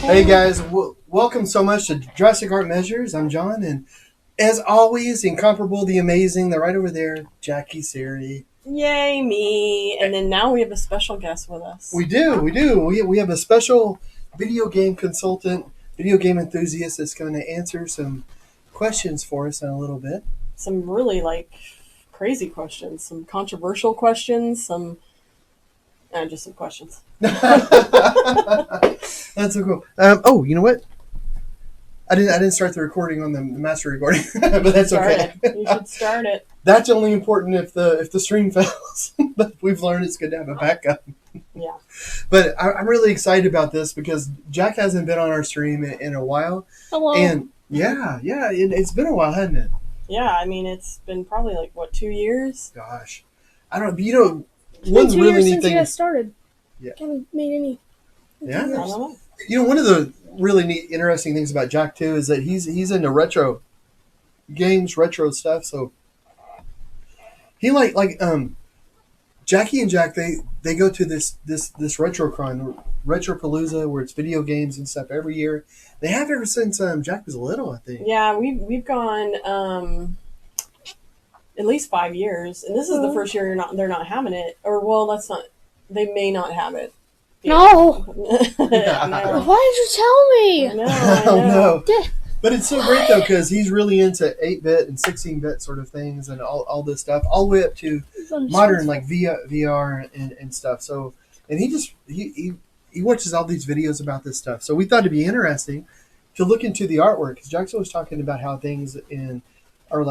Hey guys, welcome so much to Jurassic Art Measures. I'm John, and as always, the incomparable, the amazing, they're right over there, Jackie Siri. Yay, me. And then now we have a special guest with us. We do. We have a special video game consultant, video game enthusiast that's going to answer some questions for us in a little bit. Some really, crazy questions. Some controversial questions. Just some questions. That's so cool. Oh, you know what? I didn't start the recording on the master recording, but that's okay. You should start it. That's only important if the stream fails. But we've learned it's good to have a backup. Yeah. But I'm really excited about this because Jack hasn't been on our stream in a while. Hello. And it's been a while, hasn't it? Yeah, I mean, it's been probably 2 years? Gosh. I don't know. It's been 2 years since you guys started. Yeah. Haven't made any. Yeah. I don't know. One of the really neat, interesting things about Jack too is that he's into retro games, retro stuff. So he Jackie and Jack they go to this RetroCon, Retropalooza, where it's video games and stuff every year. They have ever since Jack was little, I think. Yeah, we've gone at least 5 years, and this is the first year they're not having it. Or that's not. They may not have it. No. No. Why did you tell me? I know. Oh no. But it's so great though because he's really into 8-bit and 16-bit sort of things and all this stuff, all the way up to modern VR and stuff. So and he watches all these videos about this stuff. So we thought it'd be interesting to look into the artwork because Jack's always talking about how things are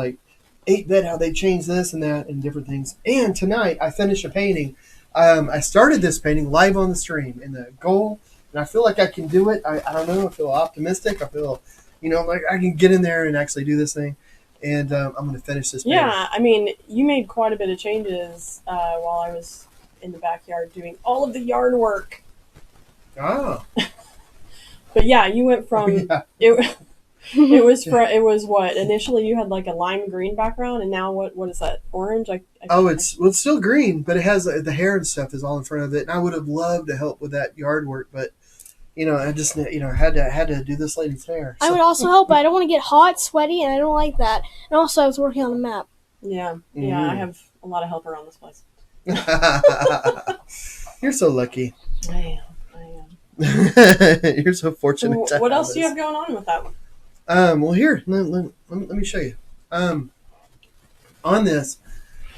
8-bit, how they change this and that and different things. And tonight I finished a painting. I started this painting live on the stream, and the goal, and I feel like I can do it. I don't know. I feel optimistic. I feel, like I can get in there and actually do this thing, and I'm going to finish this painting. Yeah, I mean, you made quite a bit of changes while I was in the backyard doing all of the yard work. Oh. But yeah, you went from it was what initially you had a lime green background, and now what is that, orange? It's still green, but it has the hair and stuff is all in front of it. And I would have loved to help with that yard work, but I just had to do this lady's hair. So. I would also help, but I don't want to get hot, sweaty, and I don't like that. And also, I was working on the map. Yeah, I have a lot of help around this place. You're so lucky. I am. You're so fortunate. What else do you have going on with that one? Well, here, let me show you. On this,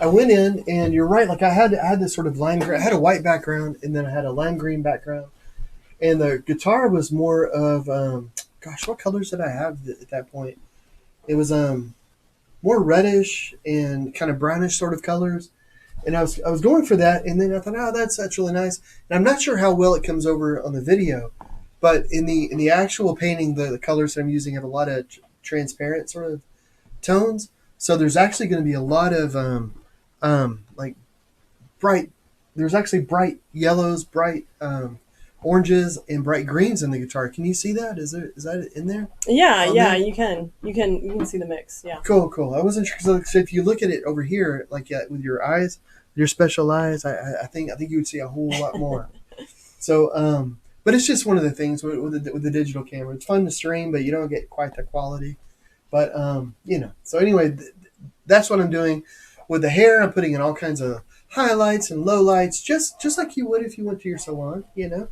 I went in, and you're right. I had this sort of lime green. I had a white background, and then I had a lime green background. And the guitar was more of, what colors did I have at that point? It was more reddish and kind of brownish sort of colors. And I was going for that, and then I thought, oh, that's really nice. And I'm not sure how well it comes over on the video. But in the actual painting, the colors that I'm using have a lot of transparent sort of tones. So there's actually going to be a lot of bright. There's actually bright yellows, bright oranges, and bright greens in the guitar. Can you see that? Is that in there? Yeah, you can see the mix. Yeah. Cool. I wasn't sure. So if you look at it over here, with your eyes, your special eyes, I think you would see a whole lot more. So But it's just one of the things with the digital camera. It's fun to stream, but you don't get quite the quality. But, So anyway, that's what I'm doing. With the hair, I'm putting in all kinds of highlights and lowlights, just like you would if you went to your salon, Yeah.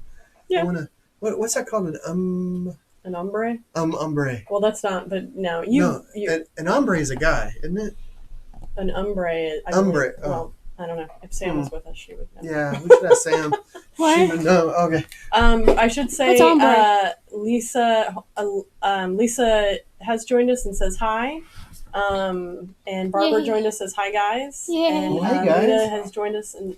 I wanna, what's that called? An ombre? Ombre. Well, that's not, but no. An ombre is a guy, isn't it? An ombre. Ombre. Well, I don't know. If Sam was with us, she would know. Yeah, we should ask Sam. What? She would know. Okay. I should say Lisa has joined us and says hi. And Barbara joined us, says hi, guys. Yeah. And Hi, guys. Lita has joined us and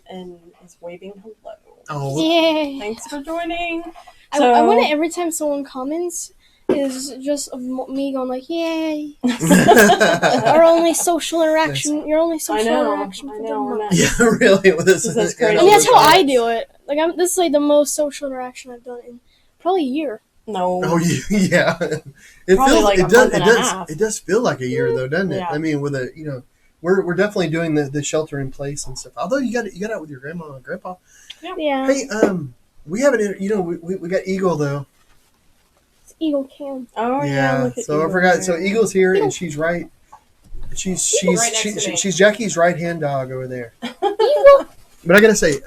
is waving hello. Oh. Yeah. Thanks for joining. I want it every time someone comments is just of me going yay. Our only social interaction. Your only social interaction. I know. We're not. Yeah, really. This is great. I mean, that's how I do it. This is the most social interaction I've done in probably a year. No. Oh yeah. It does feel like a year though, doesn't it? Yeah. I mean, with we're definitely doing the shelter in place and stuff. Although you got out with your grandma and grandpa. Yeah. Hey, we haven't. We got Eagle though. Eagle cam. Oh yeah. Look at So I Eagle forgot. there. So Eagle's here, and she's right. She's right next to me. she's Jackie's right hand dog over there. Eagle. But I gotta say,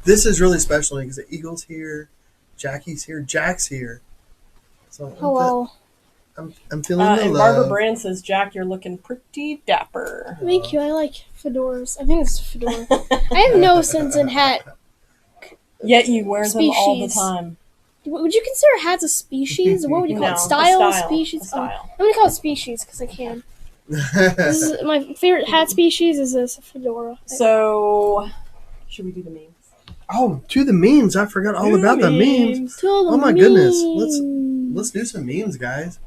this is really special because the Eagle's here, Jackie's here, Jack's here. So Hello. I'm feeling the and love. Barbara Brand says, Jack, you're looking pretty dapper. Thank you. I like fedoras. I think it's a fedora. I have no sense in hat. Yet you wear them all the Species. time. Would you consider hats a species? What would you call No, it? Style? a style. Species? A style. I'm gonna call it species because I can. This is my favorite hat species is this fedora. So, should we do the memes? Oh, to the memes! I forgot all about the memes. Oh my goodness! Let's do some memes, guys.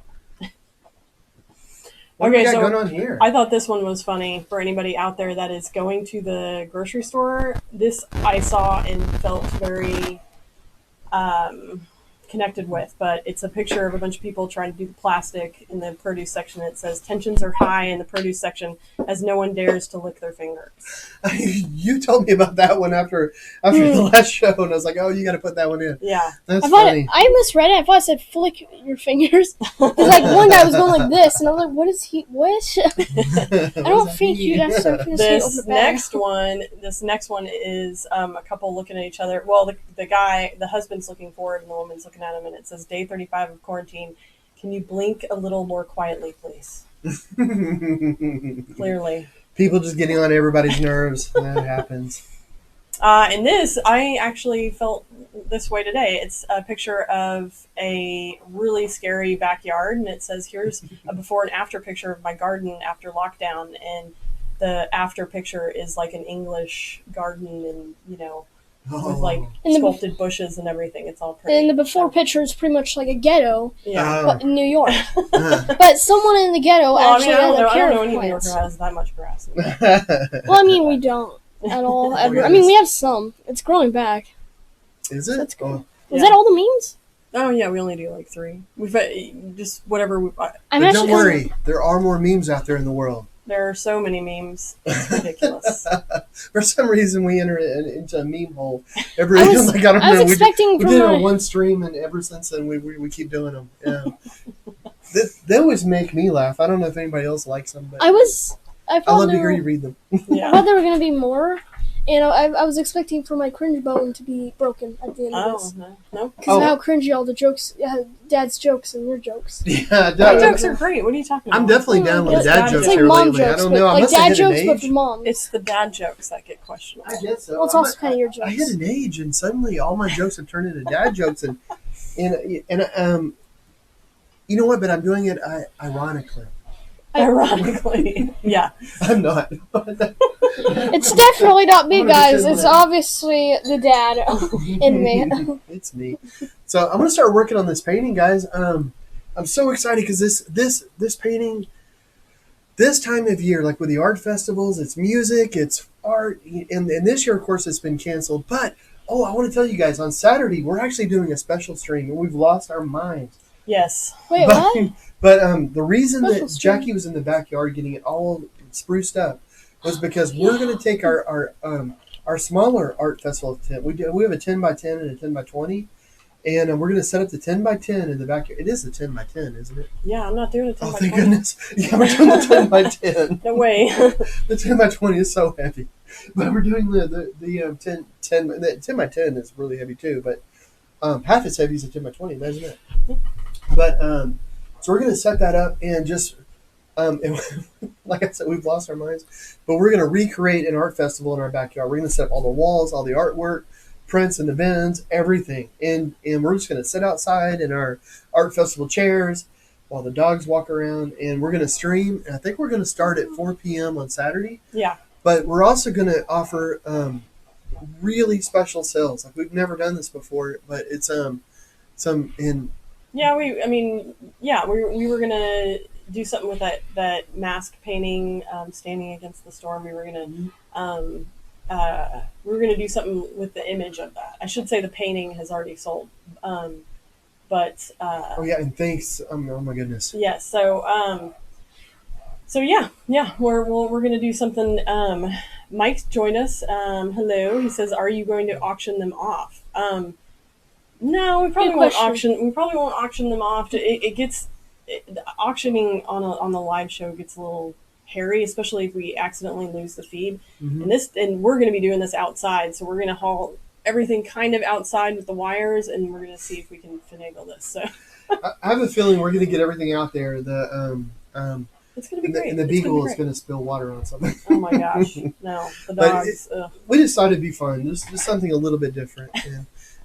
What do we got going on here? I thought this one was funny for anybody out there that is going to the grocery store. This I saw and felt very connected with, but it's a picture of a bunch of people trying to do the plastic in the produce section. It says tensions are high in the produce section as no one dares to lick their fingers. You told me about that one after the last show, and I was like, "Oh, you got to put that one in." Yeah, that's funny. I misread it. I thought it said flick your fingers. It's like one guy was going like this, and I was like, "What is he? What?" I don't think you'd have to finish it over the back. This next one is a couple looking at each other. Well, the husband's looking forward, and the woman's looking at him, and it says, "Day 35 of quarantine. Can you blink a little more quietly, please?" Clearly. People just getting on everybody's nerves. That happens. And this, I actually felt this way today. It's a picture of a really scary backyard, and it says, here's a before and after picture of my garden after lockdown, and the after picture is like an English garden and, with like sculpted bushes and everything. It's all pretty. And the before picture is pretty much like a ghetto, but in New York. Uh-huh. But someone in the ghetto actually I had a pair don't know of any New plants. Yorker has that much grass. Well, I mean, we don't at all. Ever. I mean, we have some. It's growing back. Is it? That's cool. Oh. Is that all the memes? Oh yeah, we only do like 3. We've just whatever. But don't worry, there are more memes out there in the world. There are so many memes. It's ridiculous. For some reason, we enter into a meme hole every. I was expecting we did it on one stream, and ever since then, we keep doing them. Yeah. They always make me laugh. I don't know if anybody else likes them, but I love to hear you read them. Yeah. I thought there were going to be more. And I was expecting for my cringe bone to be broken at the end of this. No. Because of how cringy all the jokes, Dad's jokes and your jokes. Yeah, my jokes are great. What are you talking about? I'm definitely down with the dad jokes It's like here mom lately. jokes, I don't but know. I like must have dad hit an jokes, but age. for mom. It's the dad jokes that get questionable. I guess so. Well, it's also kind of your jokes. I hit an age, and suddenly all my jokes have turned into dad jokes, and you know what? But I'm doing it ironically. Ironically, yeah. I'm not. It's definitely not me, guys. It's obviously the dad in me. It's me. So I'm gonna start working on this painting, guys. I'm so excited because this painting, this time of year, like with the art festivals, it's music, it's art, and this year, of course, it's been canceled. But I want to tell you guys, on Saturday we're actually doing a special stream, and we've lost our minds. Yes. Wait, what? But the reason Special that stream. Jackie was in the backyard getting it all spruced up was because we're going to take our smaller art festival tent. We have a 10 by 10 and a 10 by 20, and we're going to set up the 10 by 10 in the backyard. It is the 10 by 10, isn't it? Yeah, I'm not doing a 10 Oh, by thank 20. goodness! Yeah, we're doing the 10 by 10. No way. The 10 by 20 is so heavy, but we're doing the 10 the 10 by 10 is really heavy too. But half as heavy as a 10 by 20, isn't it? But so we're going to set that up and just, and like I said, we've lost our minds, but we're going to recreate an art festival in our backyard. We're going to set up all the walls, all the artwork, prints in the bins, everything. And we're just going to sit outside in our art festival chairs while the dogs walk around, and we're going to stream. And I think we're going to start at 4 p.m. on Saturday. Yeah. But we're also going to offer really special sales. Like we've never done this before, but it's some in. Yeah, we were gonna do something with that mask painting, standing against the storm. We were gonna do something with the image of that. I should say the painting has already sold, but oh yeah, and thanks. Oh my goodness. Yeah, so we're gonna do something. Mike's joined us. Hello, he says, "Are you going to auction them off?" No, we probably Good won't question. auction. We probably won't auction them off. The auctioning on the live show gets a little hairy, especially if we accidentally lose the feed. Mhm. And we're going to be doing this outside, so we're going to haul everything kind of outside with the wires, and we're going to see if we can finagle this. So I have a feeling we're going to get everything out there. it's going to be great. And the It's beagle is great. going to spill water on something. Oh my gosh! No, the But dogs. Ugh. We just thought it'd be fun. Just something a little bit different.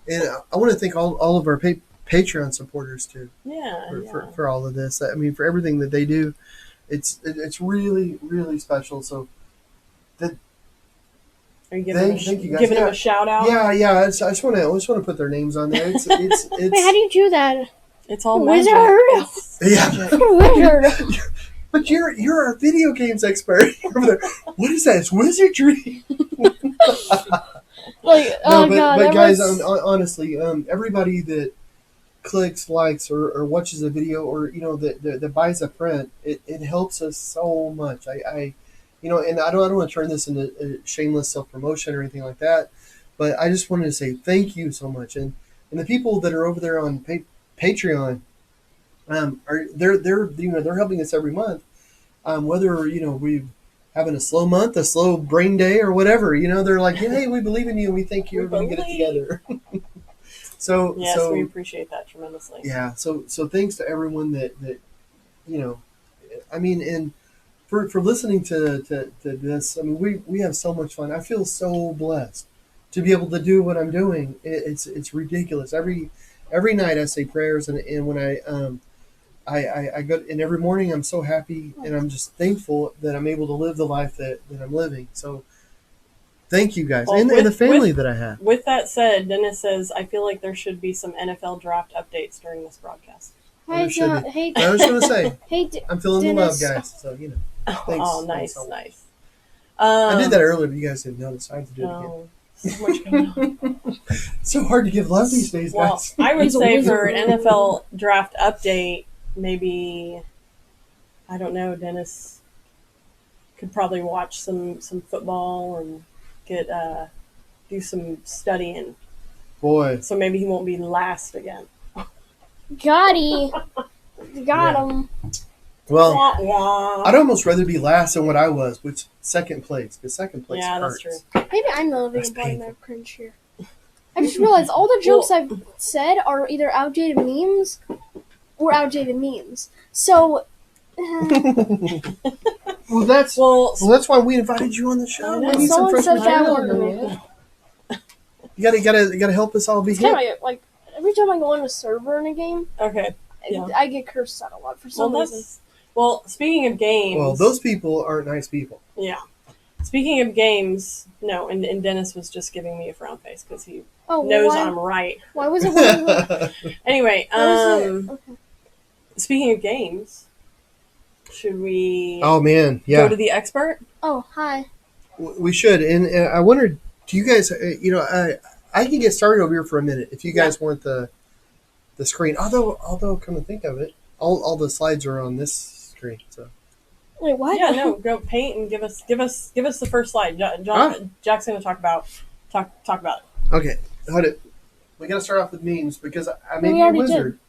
And I want to thank all of our Patreon supporters too Yeah, for all of this. I mean, for everything that they do, it's really really special. So Are you giving thank you guys. giving them a shout out? yeah. I just want to put their names on there. It's Wait, how do you do that? It's all Wizard. magic. It's Yeah. magic. Wizard. But you're our video games expert over there. What is that? It's wizardry. Like, oh god, but that guys, was... honestly, everybody that clicks, likes, or watches a video, or that buys a print, it helps us so much. And I don't want to turn this into a shameless self promotion or anything like that, but I just wanted to say thank you so much, and the people that are over there on Patreon, they're helping us every month, whether we having a slow month, a slow brain day, or whatever. They're like, hey, we believe in you, and we think you're going to get it together. So Yes, we appreciate that tremendously. yeah, so thanks to everyone that I mean, and for listening to this. I mean, we have so much fun. I feel so blessed to be able to do what I'm doing. It's ridiculous. Every night I say prayers, and when I go, and every morning I'm so happy, and I'm just thankful that I'm able to live the life that I'm living. So thank you guys, Well, and the family that I have. With that said, Dennis says, I feel like there should be some NFL draft updates during this broadcast. Hey, should be. hey, I was going to say, hey, I'm feeling the love, Dennis. guys. So thanks. Oh, nice, Thanks. nice. I did that earlier, but you guys didn't notice. I have to do it again. Oh, so much going on. It's so hard to give love these days, Well, guys. I would He's a say wizard. for an NFL draft update, maybe, I don't know, Dennis could probably watch some football and get do some studying. Boy, So maybe he won't be last again. Gotti. Got him. well, Wah, wah. I'd almost rather be last than what I was, which second place, because second place Yeah, hurts. that's true. Maybe I'm the That's living embodiment painful. of cringe here. I just realized all the jokes I've said are either outdated memes or outdated memes. So, Well, that's Well, that's why we invited you on the show. I know. We need some Someone fresh said that material. word. You gotta help us all be it's hip. kind of like every time I go on a server in a game, okay. Yeah. I get cursed out a lot for some reason. Speaking of games. Well, those people aren't nice people. Yeah. Speaking of games, no, and Dennis was just giving me a frown face because he Oh, knows why, I'm right. why was it one of the... Anyway, why was it- okay. speaking of games, should we Oh man, go yeah, to the expert? Oh, hi. we should. And I wondered, do you guys? I can get started over here for a minute if you guys want the screen. Although, come to think of it, all the slides are on this screen. So Wait, what? Yeah, no, go paint and give us the first slide. Jack's going to talk about it. okay, hold it. We gotta start off with memes because I may We be a already wizard,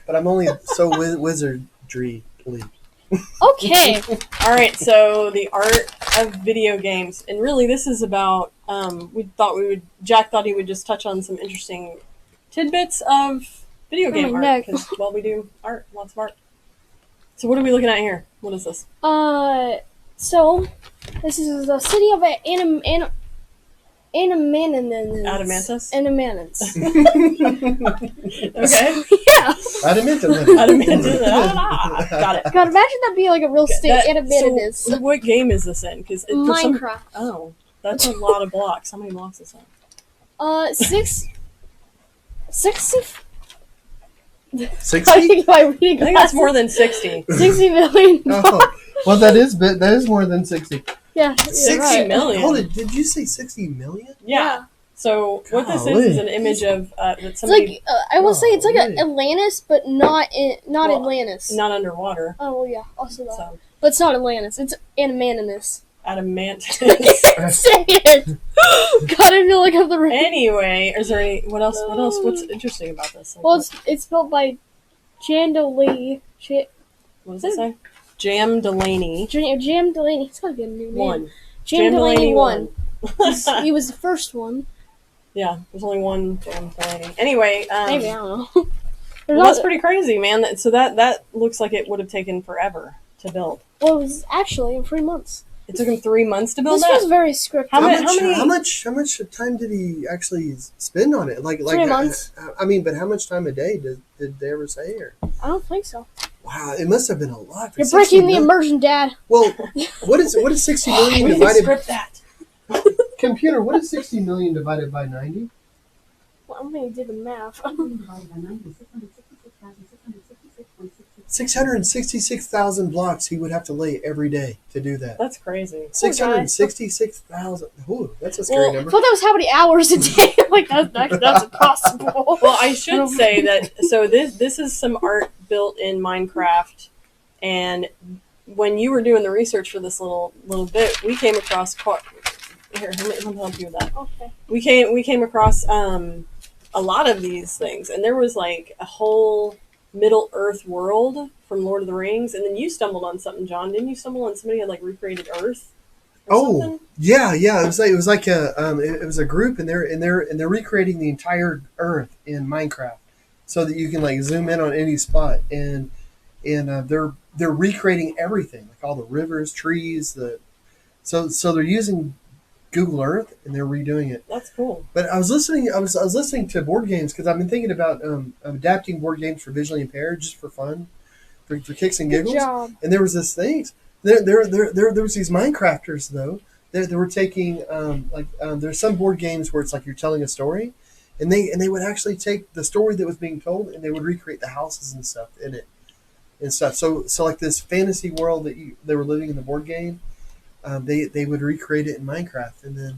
but I'm only so wizardry. Okay. All right, so the art of video games, and really this is about. Jack thought he would just touch on some interesting tidbits of video game my art neck. because we do art, lots of art. So what are we looking at here? What is this? So this is the city of Adamantus? Adamantus. Okay. Yeah. Adamantus. Got it. God, imagine that being like a real state. Adamantus. So what game is this in? Because Minecraft. Oh, that's a lot of blocks. How many blocks is that? 60. 60? I think my reading I think that's more than 60. 60 million. Oh, well, that is more than 60. Yeah, 60 right. million. Hold it. Did you say 60 million? Yeah. So what this Golly. is an image of that It's somebody like I will say it's like really? Atlantis, but not Well, Atlantis. not underwater. Oh well, yeah, also that. So But it's not Atlantis. It's Animanimus. adamantine. Say it. God, I feel like I'm the right. Anyway, is there any? What else? What else? What's interesting about this? Like, Well, it's spelled by Jandalini. what does it say? Jam Delaney. Jam Delaney. It's gotta be a new name. One. Jam Delaney 1. He was the first one. Yeah, there's only one Jam Delaney. Anyway, Maybe, I don't know. well, that's pretty crazy, man. So that looks like it would have taken forever to build. Well, it was actually in 3 months. It took him 3 months to build This that? was very scripted. How many- How much time did he actually spend on it? Like 3 months. I mean, but how much time a day did they ever say? Or I don't think so. wow, it must have been a lot. For You're 60 breaking the million. immersion, Dad. Well, what is 60 million We can divided? script that. Computer, what is 60 million divided by 90? Well, I don't think he did the math. 666,000 blocks he would have to lay every day to do that. That's crazy. 666,000. Ooh, that's a scary I number. thought that was how many hours a day. Like that's impossible. Well, I should say that. So this is some art built in Minecraft, and when you were doing the research for this little bit, we came across. Here, let me help you with that. Okay. We came across a lot of these things, and there was like a whole Middle Earth world from Lord of the Rings, and then you stumbled on something, John. Didn't you stumble on somebody who had like recreated Earth? Or something? Yeah. It was like a group, and they're recreating the entire Earth in Minecraft, so that you can like zoom in on any spot, and they're recreating everything, like all the rivers, trees, so they're using Google Earth and they're redoing it. That's cool. But I was listening to board games because I've been thinking about adapting board games for visually impaired just for fun, for kicks and Good giggles. job. And there was this thing. There was these Minecrafters though. They were taking there's some board games where it's like you're telling a story, and they would actually take the story that was being told and they would recreate the houses and stuff in it and stuff. So like this fantasy world that they were living in the board game. They would recreate it in Minecraft, and then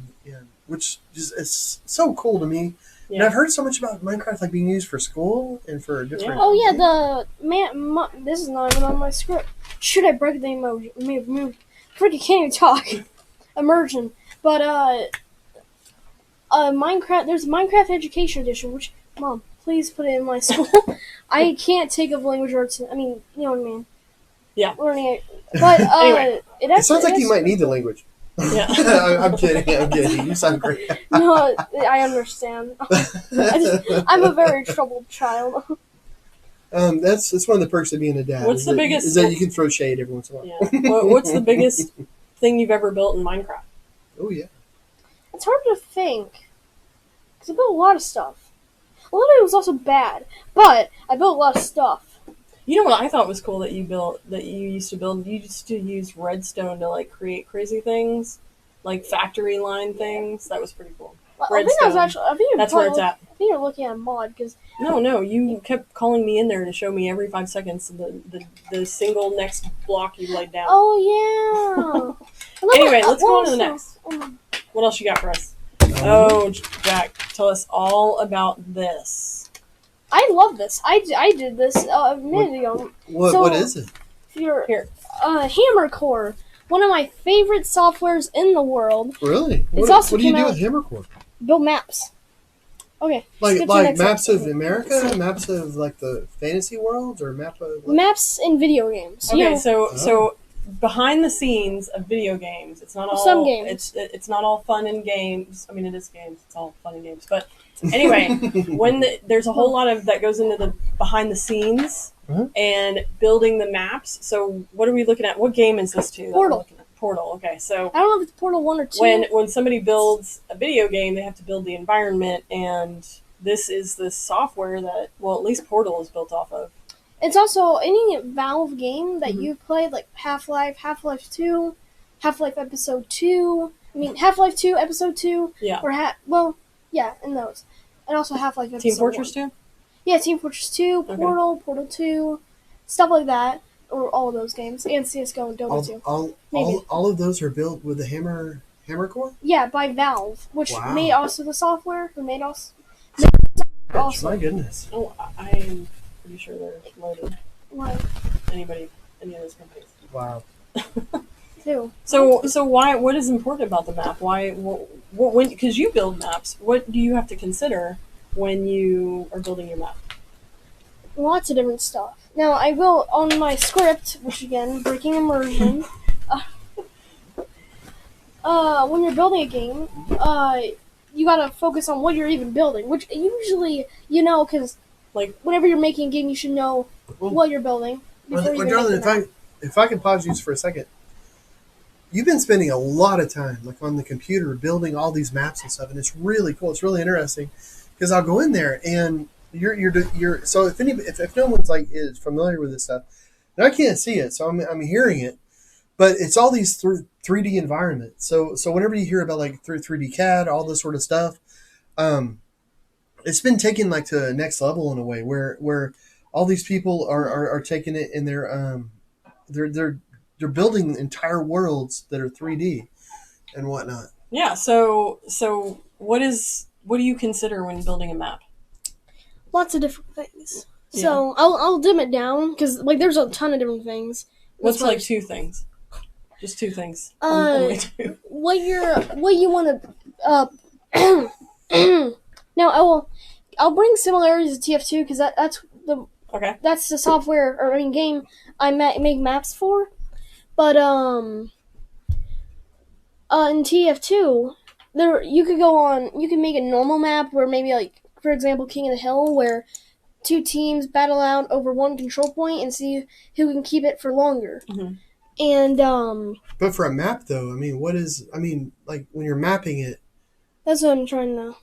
which is so cool to me. Yeah. And I've heard so much about Minecraft like being used for school and for different. Oh yeah, this is not even on my script. Should I break the emoji? Freaking can't even talk. Immersion, but Minecraft. There's a Minecraft Education Edition, which Mom, please put it in my school. I can't take up language arts. I mean, you know what I mean. Yeah. Learning it, but Anyway. It sounds like you might need the language. Yeah. I'm kidding. You sound great. No, I understand. I'm a very troubled child. That's one of the perks of being a dad. What's the biggest- Is that you can throw shade every once in a while. Yeah. What's the biggest thing you've ever built in Minecraft? Oh yeah. It's hard to think. Because I built a lot of stuff. A lot of it was also bad. But I built a lot of stuff. You know what I thought was cool that you built, that you used to build? You used to use redstone to like create crazy things, like factory line things. That was pretty cool. I think that was actually. That's where it's at. I think you're looking at a mod because. No, you kept calling me in there to show me every 5 seconds the single next block you laid down. Oh yeah. Anyway, let's go on to the next. What else you got for us? Oh, Jack, tell us all about this. I love this. I did this a minute ago. What is it? Here. Here. Hammer Core. One of my favorite softwares in the world. Really? It's What also do you came do out- with Hammercore? Build maps. Okay. skip to the Like next maps episode. of America, maps of like the fantasy worlds, or map of like, Maps in video games. Okay, You know, so behind the scenes of video games, it's not all Some games. It's not all fun and games. I mean, it is games. It's all fun and games. But anyway, there's a whole lot of that goes into the behind the scenes and building the maps. So what are we looking at? What game is this to? that we're Portal. looking at? Portal. Okay, so I don't know if it's Portal 1 or 2. when somebody builds a video game, they have to build the environment, and this is the software that, well, at least Portal is built off of. It's also any Valve game that you've played, like Half-Life, Half-Life 2, Half-Life Episode 2. I mean, Half-Life 2, Episode 2. Yeah. Or in those. And also Half-Life Episode Team Fortress 1. 2? Yeah, Team Fortress 2, Okay. Portal, Portal 2, stuff like that. Or all of those games. And CSGO and Dota 2. all of those are built with the Hammer Core. Yeah, by Valve, which Wow. made also the software, who made us. My goodness. Oh, I am pretty sure they're loaded. Like, Any of those companies. Wow. too. So why? What is important about the map? Why? When? Because you build maps. What do you have to consider when you are building your map? Lots of different stuff. Now, I will, on my script, which again, breaking immersion, when you're building a game, you gotta focus on what you're even building, which usually, because Like, whenever you're making a game, you should know what you're building before you Well, even Jonathan, make the map. if I can pause you for a second, you've been spending a lot of time like on the computer building all these maps and stuff, and it's really cool. It's really interesting because I'll go in there and you're so if no one's like is familiar with this stuff, and I can't see it, so I'm hearing it, but it's all these 3D environments. So whenever you hear about like 3D CAD, all this sort of stuff, it's been taken like to the next level in a way where all these people are taking it and they're building entire worlds that are 3D and whatnot. yeah. So what do you consider when building a map? Lots of different things. So I'll dim it down because like there's a ton of different things. What's like two things? Just two things. What you want to. Now I'll bring similarities to TF2 because that's the software or game I make maps for. But in TF2, you can make a normal map where maybe like, for example, King of the Hill, where two teams battle out over one control point and see who can keep it for longer. Mm-hmm. And But for a map though, like when you're mapping it, that's what I'm trying to.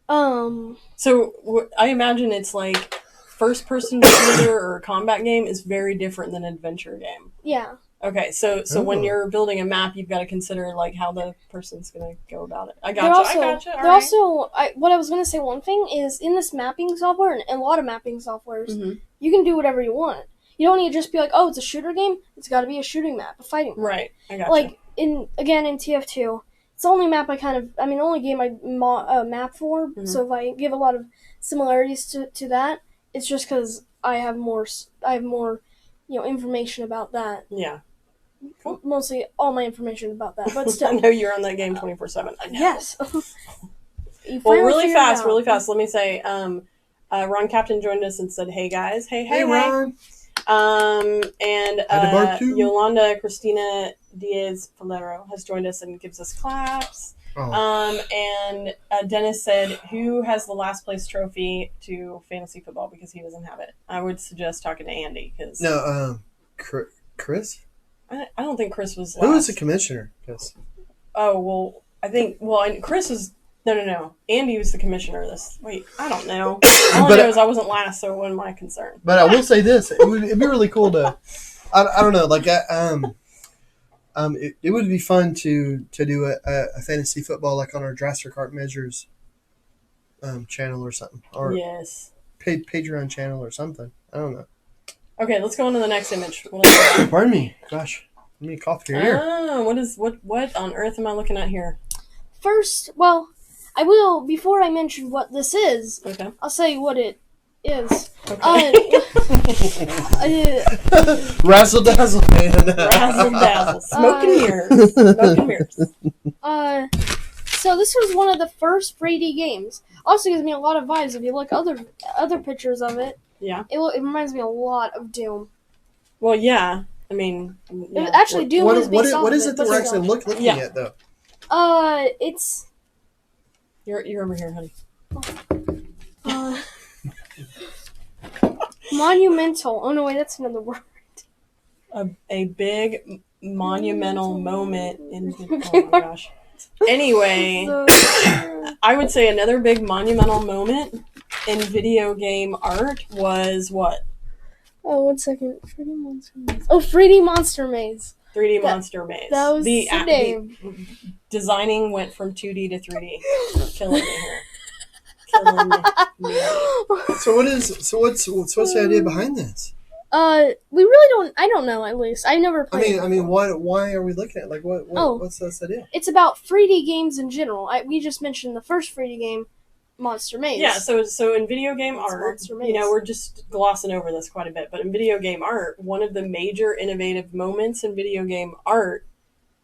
Mm-hmm. So I imagine it's like first-person shooter or a combat game is very different than an adventure game. Yeah. Okay, so when you're building a map, you've got to consider like how the person's gonna go about it. I gotcha. What I was gonna say. One thing is in this mapping software and a lot of mapping softwares, Mm-hmm. you can do whatever you want. You don't need to just be like, oh, it's a shooter game. It's got to be a shooting map, a fighting map. Right. I gotcha. Like in TF2, it's the only map only game I map for. Mm-hmm. So if I give a lot of similarities to that, it's just because I have more information about that. Yeah. Cool. Mostly all my information about that, but I still. know you're on that game 24/7. I know. Yes. Well, really fast. Let me say, Ron Captain joined us and said, "Hey guys, hey, Ron. And bark too. Yolanda Cristina Diaz Valero has joined us and gives us claps. Oh. And Dennis said, "Who has the last place trophy to fantasy football because he doesn't have it?" I would suggest talking to Andy because Chris. I don't think Chris was last. Who was the commissioner? Yes. Oh well, I think and Chris was. No. Andy was the commissioner of this. Wait, I don't know. All I know is I wasn't last, so it wasn't my concern. But I will say this: it'd be really cool to. I don't know, like it would be fun to do a fantasy football like on our Drastic Art Measures channel or something, or yes, Patreon channel or something. I don't know. Okay, let's go on to the next image. Pardon me. Gosh, let me cough your ear. What on earth am I looking at here? First, well, I will, before I mention what this is, Okay. I'll say what it is. Okay. Razzle dazzle, man. Razzle dazzle. Smoke and mirrors. Smoke and mirrors. So this was one of the first 3D games. Also gives me a lot of vibes. If you look other pictures of it, yeah, it reminds me a lot of Doom. Well, yeah. I mean, yeah. Actually, Doom is based off what of is it that we're actually looking at, though? It's... You're over here, honey. Monumental. Oh, no, wait, that's another word. A big monumental moment in... Oh, my gosh. Anyway, I would say another big monumental moment in video game art was what? Oh, 1 second. 3D Monster Maze. Oh, 3D Monster Maze. 3D Monster Maze. That was the name. Designing went from 2D to 3D. Killing me here. Killing me. So what's the idea behind this? We really don't. I don't know. At least I never played. I mean, why are we looking at like what's this idea? It's about 3D games in general. We just mentioned the first 3D game, Monster Maze. Yeah, so in video game art, we're just glossing over this quite a bit, but in video game art, one of the major innovative moments in video game art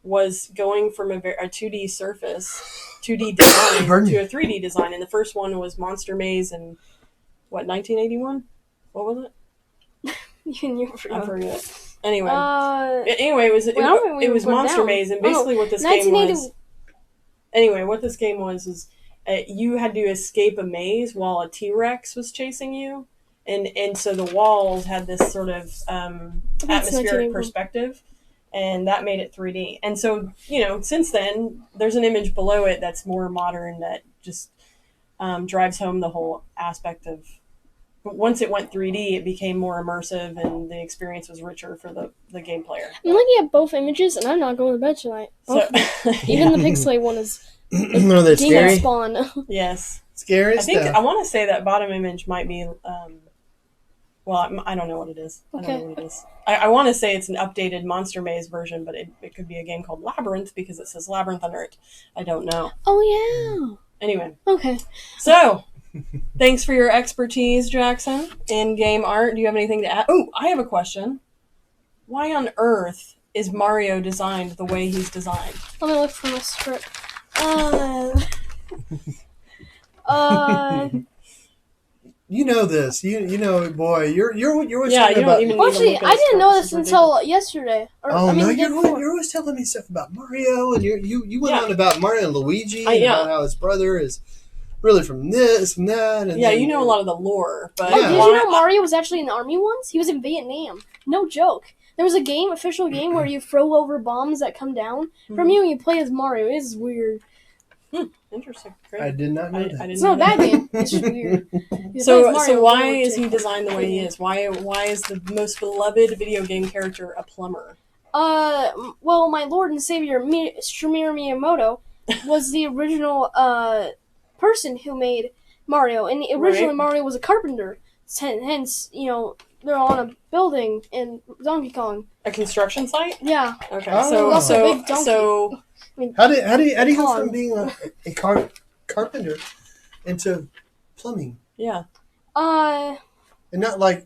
was going from a 2D surface, 2D design to a 3D design, and the first one was Monster Maze in, 1981? What was it? I forget. Anyway, it was Monster Maze, and basically what this game was... Anyway, what this game was is you had to escape a maze while a T-Rex was chasing you, and so the walls had this sort of atmospheric perspective, and that made it 3D. And so, since then, there's an image below it that's more modern that just drives home the whole aspect of... Once it went 3D, it became more immersive, and the experience was richer for the game player. I'm looking at both images, and I'm not going to bed tonight. Even the pixelate one is no, they're scary. Spawn. Yes. Scary I want to say that bottom image might be... I don't know what it is. Okay. I don't know what it is. I want to say it's an updated Monster Maze version, but it could be a game called Labyrinth because it says Labyrinth under it. I don't know. Oh, yeah. Anyway. Okay. So... Thanks for your expertise, Jackson, in game art. Do you have anything to add? Oh, I have a question. Why on earth is Mario designed the way he's designed? Let me look for my script. You know this. You know, boy. You're always talking you about... don't even Actually, I didn't know this until yesterday. You're always telling me stuff about Mario, and you went on about Mario and Luigi, and about how his brother is really from this and that. And you know a lot of the lore. But did you know Mario was actually in the army once? He was in Vietnam. No joke. There was a official game, where you throw over bombs that come down from you, and you play as Mario. It is weird. Interesting. Great. I did not know that. It's not a bad game. It's just weird. So why is he designed the way he is? Why is the most beloved video game character a plumber? Well, my Lord and Savior Shigeru Miyamoto was the original person who made Mario, and originally Mario was a carpenter. Hence, they're on a building in Donkey Kong. A construction site? Yeah. Okay. Oh. So how do you go from being a carpenter into plumbing? Yeah. And not like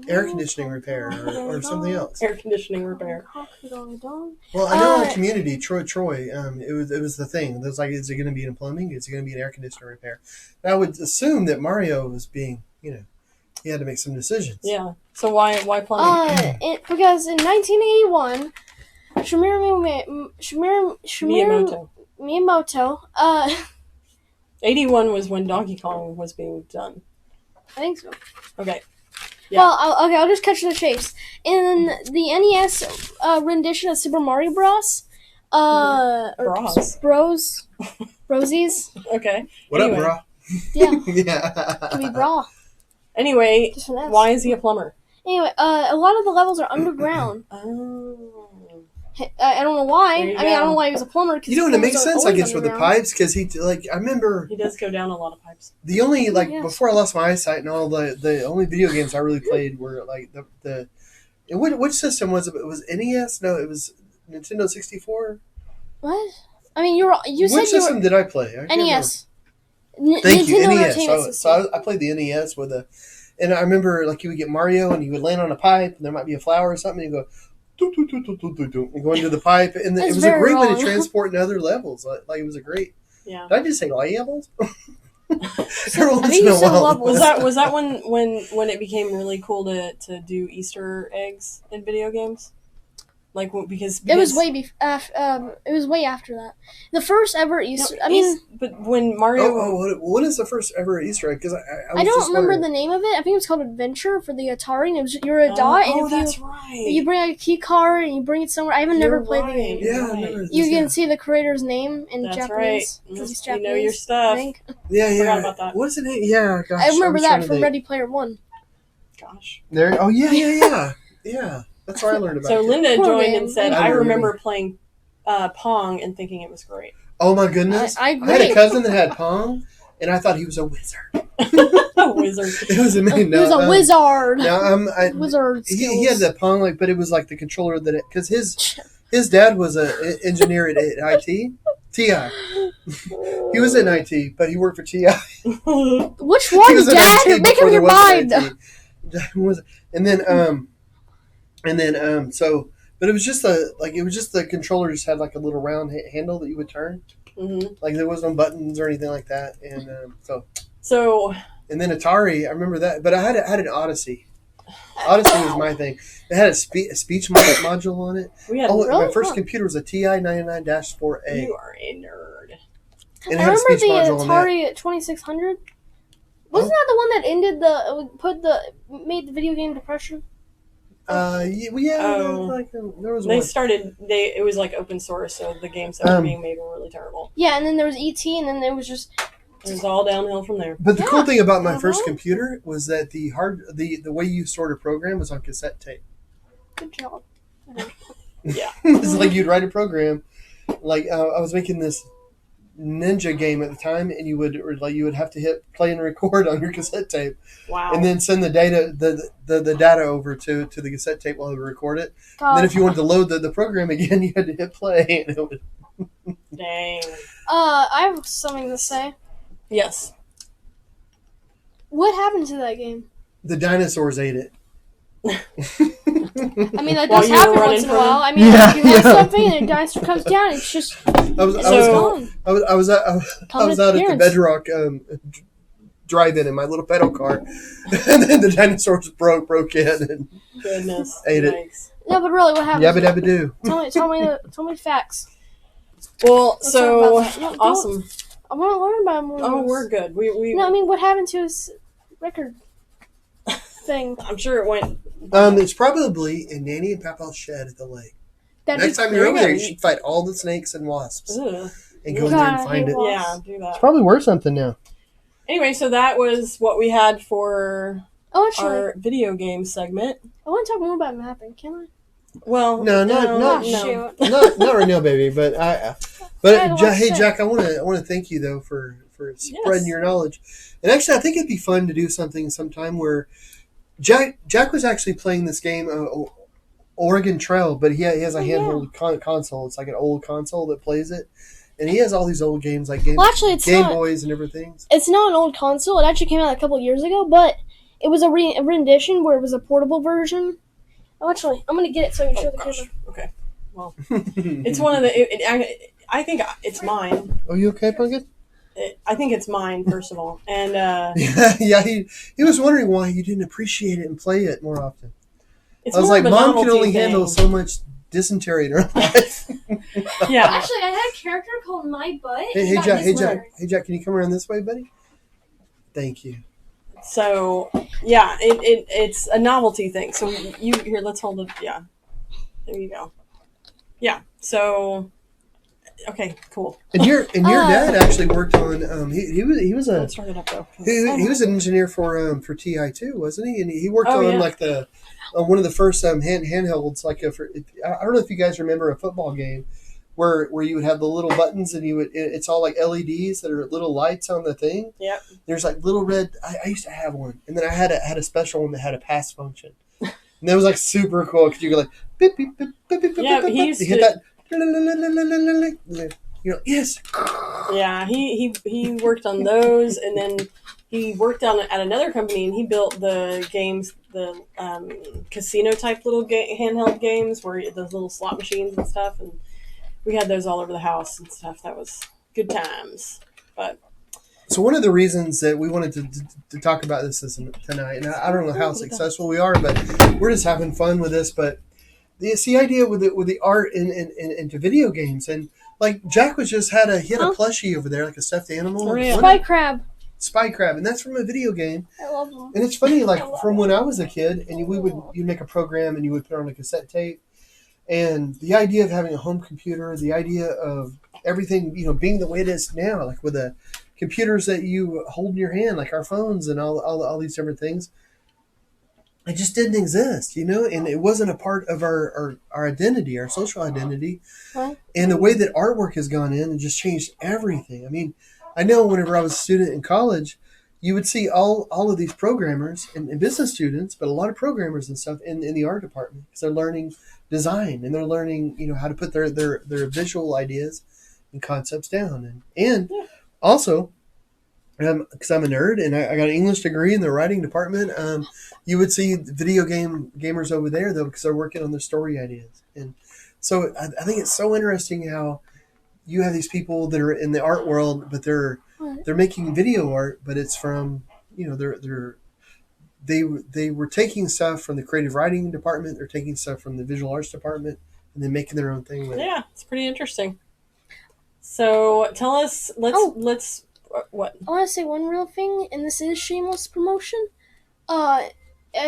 air conditioning repair or something else. Air conditioning repair. Well, I know in the community, Troy, it was the thing. It was like, is it going to be in plumbing? Is it going to be an air conditioner repair? And I would assume that Mario was being, he had to make some decisions. Yeah. So why plumbing? Because in 1981, Miyamoto. 81 was when Donkey Kong was being done. I think so. Okay. Yeah. Well, I'll just cut to the chase. In the NES rendition of Super Mario Bros. Brosies. Okay. What up, bro? Yeah. Yeah. It could be bra. Anyway, why is he a plumber? Anyway, a lot of the levels are underground. Oh. I don't know why. I don't know why he was a plumber. And it makes sense, I guess, with the pipes, because I remember... He does go down a lot of pipes. The only, before I lost my eyesight and all, the only video games I really played were, which system was it? It was NES? No, it was Nintendo 64? What? I mean, you said which system did I play? NES. Thank you, NES. So I played the NES and I remember, you would get Mario, and you would land on a pipe, and there might be a flower or something, and you go... and go into the pipe, and it was a great way to transport in other levels. It was a great. Yeah. Did I just say levels? Was that when it became really cool to do Easter eggs in video games? Because it was way after that. The first ever Easter. But when Mario. What is the first ever Easter egg? Because I don't remember the name of it. I think it was called Adventure for the Atari. And you're a dot, and that's right. You bring a key card and you bring it somewhere. I haven't never played the game. Yeah, I remember. You can see the creator's name in that's Japanese. Right. He's You Japanese. know your stuff. Yeah. Forgot about that. What's the name? Yeah, gosh. I remember that from Ready Player One. Gosh. There. Oh yeah. That's where I learned about it. So Linda joined and said, I remember playing Pong and thinking it was great. Oh my goodness. I had a cousin that had Pong, and I thought he was a wizard. A wizard. It was amazing. He was a wizard. Wizard he had the Pong, but it was like the controller because his dad was an engineer at IT, TI. He was in IT, but he worked for TI. Which He one, was in Dad? IT Make before up there your was an mind. IT. So, but it was just the controller just had like a little round handle that you would turn. Mm-hmm. Like there was no buttons or anything like that, and So. And then Atari, I remember that, but I had an Odyssey. Odyssey was my thing. It had a speech module on it. We had My first computer was a TI 99-4A. You are a nerd. And it I had a remember speech the module on that. Atari 2600. Wasn't that the one that made the video game depression? There was They one. started. It was like open source, so the games that were being made were really terrible. Yeah, and then there was ET, and then it was just. It was all downhill from there. But the cool thing about my first computer was that the way you stored a program was on cassette tape. Good job. Yeah. It's like you'd write a program. Like I was making this ninja game at the time, and you would have to hit play and record on your cassette tape. Wow. And then send the data over to the cassette tape while it would record it. And then if you wanted to load the program again, you had to hit play. And it would... Dang. I have something to say. Yes. What happened to that game? The dinosaurs ate it. I mean, that does happen once in a while. I mean, you have something and a dinosaur comes down, it's just I was out at the Bedrock drive-in my little pedal car, and then the dinosaurs broke in and ate it. No, but really, what happened? Yabba dabba doo. Tell me the facts. Well, Let's so awesome. I want to learn about more. Oh, we're good. We. No, I mean, what happened to his record thing? I'm sure it went. It's probably in Nanny and Papa's shed at the lake. Next time you're over there, you should fight all the snakes and wasps. Ugh. And go in there and find it. Yeah, do that. It's probably worth something now. Anyway, so that was what we had for our video game segment. I want to talk more about mapping. Can I? Well, not right now, baby. Hey, Jack, I want to thank you though for spreading your knowledge. And actually, I think it'd be fun to do something sometime where Jack was actually playing this game, Oregon Trail, but he has a handheld console. It's like an old console that plays it. And he has all these old games like Game Boys and everything. It's not an old console. It actually came out a couple years ago, but it was a rendition where it was a portable version. Oh, actually, I'm going to get it so I can show the camera. Okay. Well, it's one of the... I think it's mine. Are you okay, Pumpkin? I think it's mine, first of all. And he was wondering why you didn't appreciate it and play it more often. I was like, Mom can only handle so much dysentery in her life. Yeah. Actually, I had a character called My Butt. Hey, Jack, can you come around this way, buddy? Thank you. So, yeah, it's a novelty thing. So, here, let's hold it. Yeah. There you go. Yeah. So, okay, cool. And your dad actually worked on he was a Let's start it up though. he was an engineer for TI too, wasn't he? And he worked on like the one of the first handhelds. Like I don't know if you guys remember a football game where you would have the little buttons and it's all like LEDs that are little lights on the thing. Yep. There's like little red. I used to have one, and then I had a special one that had a pass function, and that was like super cool because you could like beep beep beep beep beep beep. He used to hit that. You're like, yes. Yeah, he worked on those, and then he worked at another company, and he built the games, the casino type little handheld games where those little slot machines and stuff, and we had those all over the house and stuff. That was good times. But so one of the reasons that we wanted to talk about this tonight, and I don't know how successful we are, but we're just having fun with this. But it's the idea with the art into video games, and like Jack he had a plushie over there, like a stuffed animal. Oh, yeah. Spy Crab, and that's from a video game. I love them. And it's funny, like from when I was a kid, and you'd make a program and you would put on a cassette tape. And the idea of having a home computer, the idea of everything, being the way it is now, like with the computers that you hold in your hand, like our phones and all these different things, it just didn't exist, and it wasn't a part of our identity, our social identity. What? And the way that artwork has gone in and just changed everything. I mean, I know whenever I was a student in college, you would see all of these programmers and business students, but a lot of programmers and stuff in the art department because they're learning design and they're learning, how to put their visual ideas, and concepts down. And also, because I'm a nerd and I got an English degree in the writing department, you would see video gamers over there, though, because they're working on their story ideas. And so I think it's so interesting how you have these people that are in the art world, but they're making video art, but it's from, they were taking stuff from the creative writing department, they're taking stuff from the visual arts department, and then making their own thing with it. Yeah, it's pretty interesting. So tell us, let's what? I want to say one real thing, and this is shameless promotion. At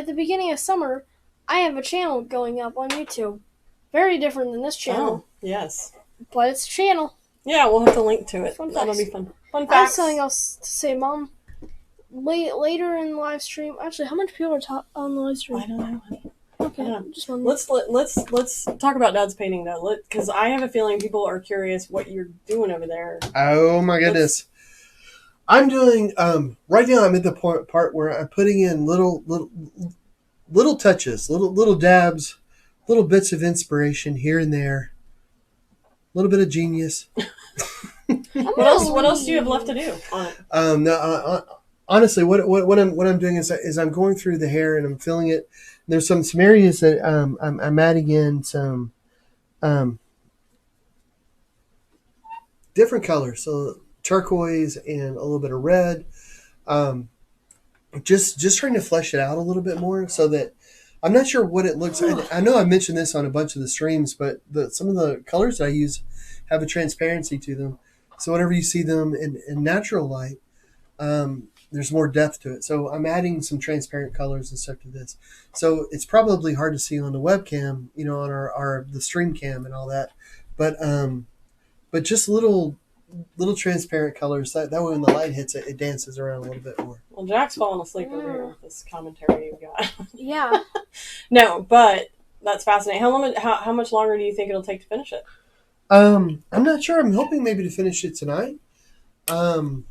the beginning of summer, I have a channel going up on YouTube. Very different than this channel. Oh, yes. But it's a channel. Yeah, we'll have to link to it. Fun That'll facts. be fun. Fun I have facts. something else to say, Mom. Later in the live stream, actually, how much people are on the live stream? I don't know, honey. Okay, Yeah. just one. Let's talk about Dad's painting though, because I have a feeling people are curious what you're doing over there. Oh my goodness! I'm doing right now. I'm at the part where I'm putting in little touches, little dabs, little bits of inspiration here and there, a little bit of genius. What else do you have left to do on it? No, honestly, what I'm doing is I'm going through the hair and I'm filling it. There's some areas that I'm adding in some different colors, so turquoise and a little bit of red. Just trying to flesh it out a little bit more, so that I'm not sure what it looks like. I know I mentioned this on a bunch of the streams, but some of the colors that I use have a transparency to them. So whenever you see them in natural light, there's more depth to it. So I'm adding some transparent colors and stuff to this. So it's probably hard to see on the webcam, on the stream cam and all that. But just little transparent colors. That way when the light hits it, it dances around a little bit more. Well, Jack's falling asleep over here with this commentary you've got. Yeah. No, but that's fascinating. How much longer do you think it'll take to finish it? I'm not sure. I'm hoping maybe to finish it tonight. But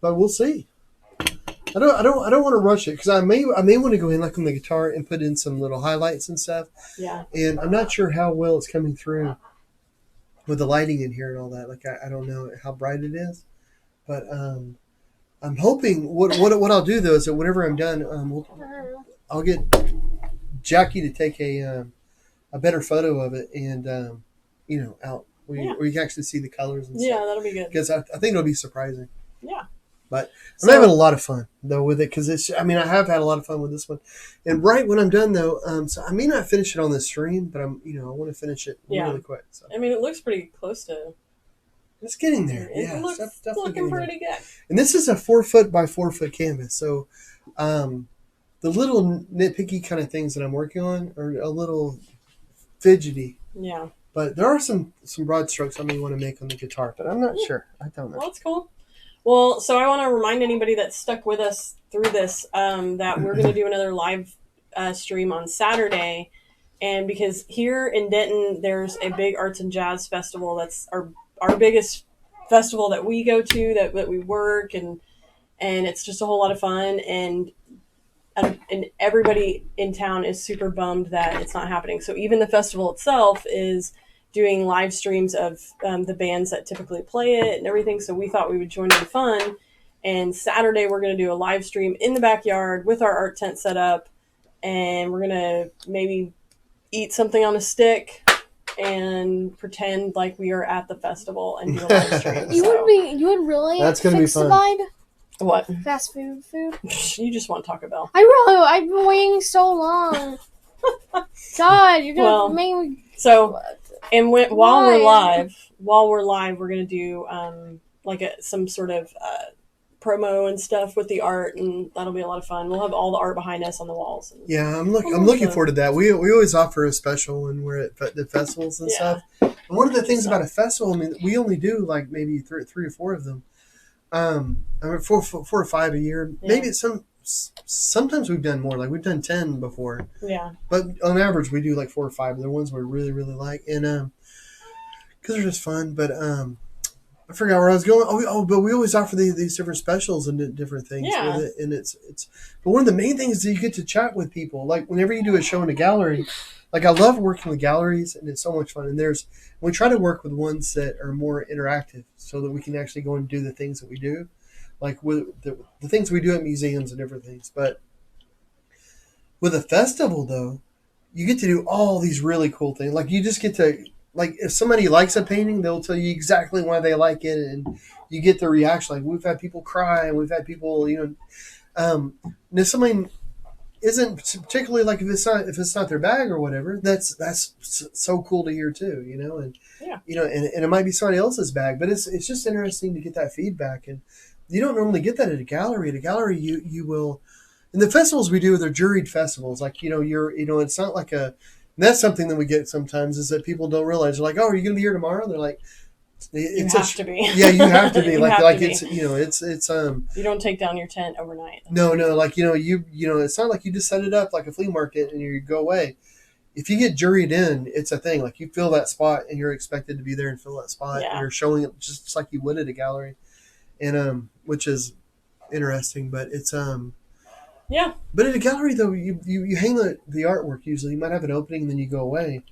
we'll see. I don't want to rush it, because I may want to go in like on the guitar and put in some little highlights and stuff. Yeah. And I'm not sure how well it's coming through with the lighting in here and all that. Like I don't know how bright it is, but I'm hoping what I'll do though is that whenever I'm done, I'll get Jackie to take a better photo of it and out where you can actually see the colors and stuff. Yeah, that'll be good. Because I think it'll be surprising. Yeah. But I'm having a lot of fun though with it, because I have had a lot of fun with this one. And right when I'm done though, so I may not finish it on the stream, but I want to finish it really quick. So. I mean, it looks pretty close to. It's getting there. It looks looking pretty good. And this is a 4 foot by 4 foot canvas, so the little nitpicky kind of things that I'm working on are a little fidgety. Yeah. But there are some broad strokes I may want to make on the guitar, but I'm not sure. I don't know. Well, that's cool. Well, so I want to remind anybody that stuck with us through this that we're going to do another live stream on Saturday. And because here in Denton, there's a big arts and jazz festival. That's our biggest festival that we go to, that we work, and it's just a whole lot of fun. And everybody in town is super bummed that it's not happening. So even the festival itself is doing live streams of the bands that typically play it and everything. So we thought we would join in the fun. And Saturday we're going to do a live stream in the backyard with our art tent set up. And we're going to maybe eat something on a stick and pretend like we are at the festival and do a live stream. You would really That's gonna fix be fun. the vibe? What? Fast food. You just want Taco Bell. I've been waiting so long. God, you're gonna make me. So, and while we're live, we're gonna do some sort of promo and stuff with the art, and that'll be a lot of fun. We'll have all the art behind us on the walls. Yeah, I'm looking forward to that. We always offer a special when we're at the festivals and stuff. And one of the things about a festival, I mean, we only do like maybe three or four of them. Four or five a year. Yeah. Maybe sometimes we've done more. Like we've done 10 before. Yeah. But on average, we do like 4 or 5. They're ones we really, really like, and because they're just fun. But I forgot where I was going. But we always offer these different specials and different things with it, and it's. But one of the main things is that you get to chat with people. Like whenever you do a show in a gallery, like I love working with galleries, and it's so much fun. And we try to work with ones that are more interactive, so that we can actually go and do the things that we do, like with the things we do at museums and different things. But with a festival, though, you get to do all these really cool things. Like you just get to, like, if somebody likes a painting, they'll tell you exactly why they like it, and you get the reaction. Like we've had people cry, and we've had people, and if somebody isn't particularly, like, if it's not their bag or whatever, that's so cool to hear too, and and it might be somebody else's bag, but it's just interesting to get that feedback, and you don't normally get that at a gallery. At a gallery, you will. And the festivals we do, they're juried festivals. Like, it's not like and that's something that we get sometimes, is that people don't realize. They're like, oh, are you going to be here tomorrow? And they're like, you have to be. Yeah, you have to be. You like, have like to be. it's You don't take down your tent overnight. No, like, it's not like you just set it up like a flea market and you go away. If you get juried in, it's a thing. Like, you fill that spot and you're expected to be there and fill that spot. Yeah. And you're showing it just like you would at a gallery. And which is interesting, but it's yeah. But at a gallery, though, you hang the artwork usually. You might have an opening and then you go away.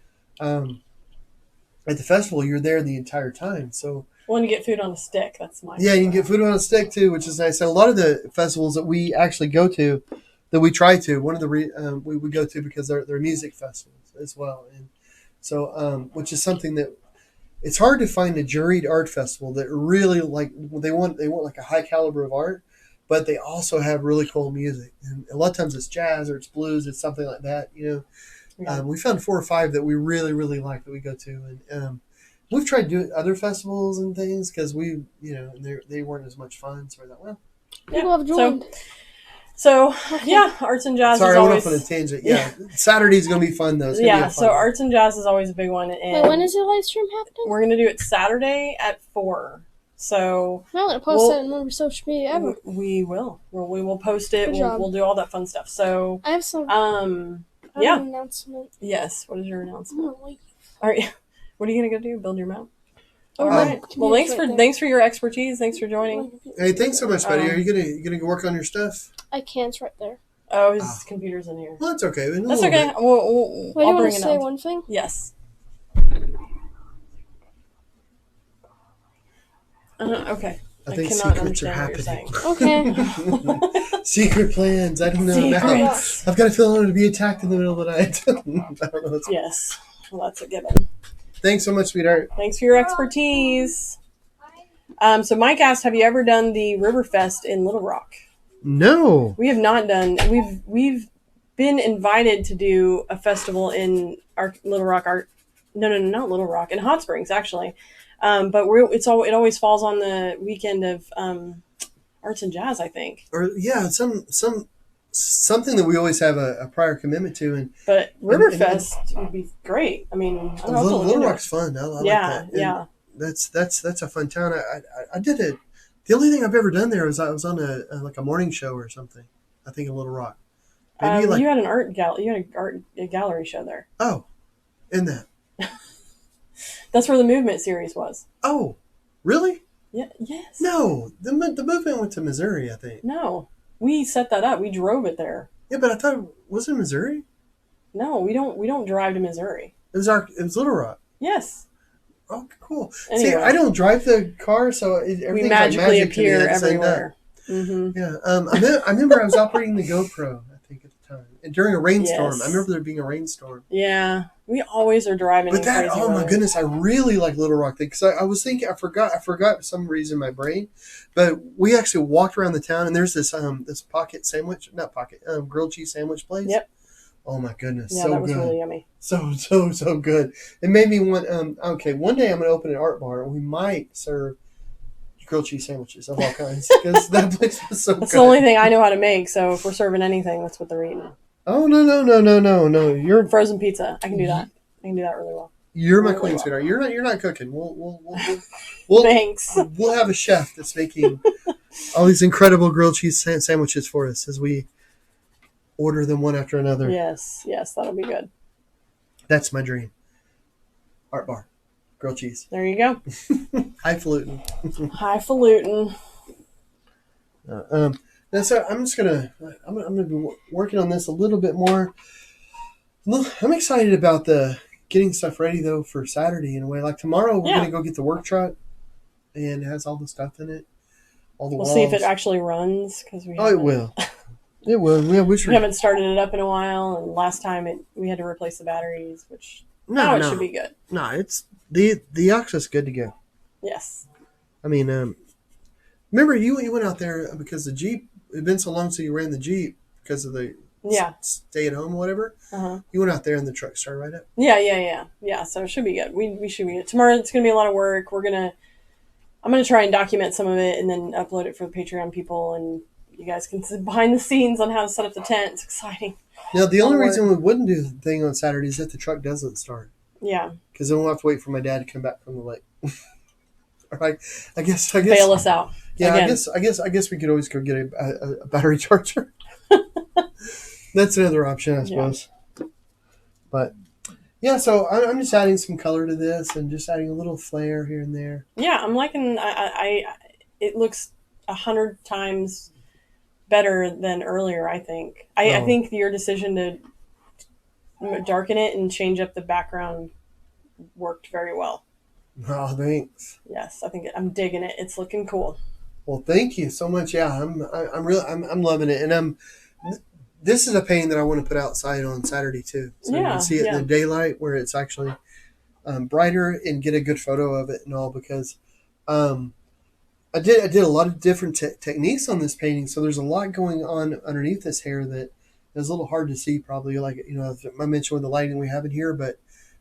At the festival, you're there the entire time. So, well, and you get food on a stick. That's my yeah, you can get food on a stick too, which is nice. And a lot of the festivals that we actually go to, that we try to, one of the we go to because they're music festivals as well, and so which is something that it's hard to find a juried art festival that really, like, they want like a high caliber of art, but they also have really cool music. And a lot of times it's jazz or it's blues, it's something like that. Yeah. We found 4 or 5 that we really, really like that we go to, and we've tried doing other festivals and things because we, and they weren't as much fun. So we're like, well, People have joined. So yeah, arts and jazz. Sorry, is I always, went off on a tangent. Yeah, Saturday's gonna be fun though. It's gonna be a fun so one. arts and jazz is always a big one. And Wait, when is the live stream happening? we're gonna do it Saturday at 4. So I'm not gonna post that on social media ever. we will. We will post it. Good job. We'll do all that fun stuff. So I have some. yeah. An announcement. Yes. What is your announcement? I'm gonna leave. All right. What are you gonna go do? Build your mount? All Oh, right. Well, right there. thanks for your expertise. Thanks for joining. Hey, thanks so much, buddy. Are you gonna go work on your stuff? I can't. It's right there. Oh, his computer's in here. Well, that's okay. In a That's little okay. bit. We'll Wait, I'll you want bring to it say up. one thing? Yes. Okay. I think cannot secrets are understand what you're happening. Okay. Secret plans. I don't know. Secrets. I've got a feeling I'm going to be attacked in the middle of the night. I don't know. What's... Yes. Well, that's a given. Thanks so much, sweetheart. Thanks for your expertise. So Mike asked, have you ever done the Riverfest in Little Rock? No. We have not done. We've been invited to do a festival in Little Rock. No, not Little Rock, in Hot Springs actually. But it always falls on the weekend of arts and jazz, I think. Or yeah, something that we always have a prior commitment to, But Riverfest would be great. I mean, I don't know, Little Rock's fun. I like that. And yeah. That's a fun town. I did it. The only thing I've ever done there was I was on a morning show or something. I think in Little Rock. Maybe you had an art gallery show there. Oh, in that. That's where the movement series was. Oh, really? Yeah. Yes. No, the movement went to Missouri, I think. No, we set that up. We drove it there. Yeah, but I thought was it Missouri? No, we don't drive to Missouri. It was Little Rock. Yes. Oh, cool. Anyway. See, I don't drive the car, so everything's We magically like magic appear to me. everywhere. Mm-hmm. Yeah. I remember I was operating the GoPro, I think, at the time, and during a rainstorm. Yes. I remember there being a rainstorm. Yeah, we always are driving. But in that, crazy oh my weather. goodness, I really like Little Rock because I was thinking, I forgot for some reason in my brain, but we actually walked around the town and there's this grilled cheese sandwich place. Yep. Oh my goodness, Yeah, so that was good. really yummy. So good. It made me want. Okay, one day I'm going to open an art bar and we might serve grilled cheese sandwiches of all kinds because that place was so That's good. the only thing I know how to make. So if we're serving anything, that's what they're eating. Oh no! You're Frozen pizza. I can do that. I can do that really well. You're my Really queen, well. sweetheart. You're not cooking. We'll Thanks. We'll have a chef that's making all these incredible grilled cheese sandwiches for us as we order them one after another. Yes, that'll be good. That's my dream. Art bar, grilled cheese, There you go. highfalutin. Highfalutin. Now, so I'm gonna be working on this a little bit more. Look, I'm excited about the getting stuff ready though for Saturday in a way. Like tomorrow, we're gonna go get the work truck, and it has all the stuff in it, all the We'll walls. see if it actually runs because we. Oh, it will. It will. Yeah, we haven't started it up in a while, and last time we had to replace the batteries, which it should be good. No, it's the Oxa's good to go. Yes. I mean, remember you went out there because the Jeep. It had been so long since you ran the Jeep because of the stay at home or whatever. You went out there and the truck started right up. Yeah. So it should be good. We should be good. Tomorrow it's gonna be a lot of work. I'm gonna try and document some of it and then upload it for the Patreon people, and you guys can see behind the scenes on how to set up the tent. It's exciting. Now the only reason we wouldn't do the thing on Saturday is if the truck doesn't start. Yeah. Because then we'll have to wait for my dad to come back from the lake. All right. I guess. Bail us out. Yeah. Again. I guess we could always go get a battery charger. That's another option, I suppose. Yeah. But yeah, so I'm just adding some color to this and just adding a little flair here and there. Yeah, I'm liking. It looks 100 times better than earlier. I think. I think your decision to darken it and change up the background worked very well. Oh, thanks. Yes, I think I'm digging it. It's looking cool. Well, thank you so much. Yeah, I'm loving it, and this is a painting that I want to put outside on Saturday too, so you can see it in the daylight where it's actually brighter and get a good photo of it and all. Because I did a lot of different techniques on this painting, so there's a lot going on underneath this hair that is a little hard to see. Probably like I mentioned with the lighting we have in here, but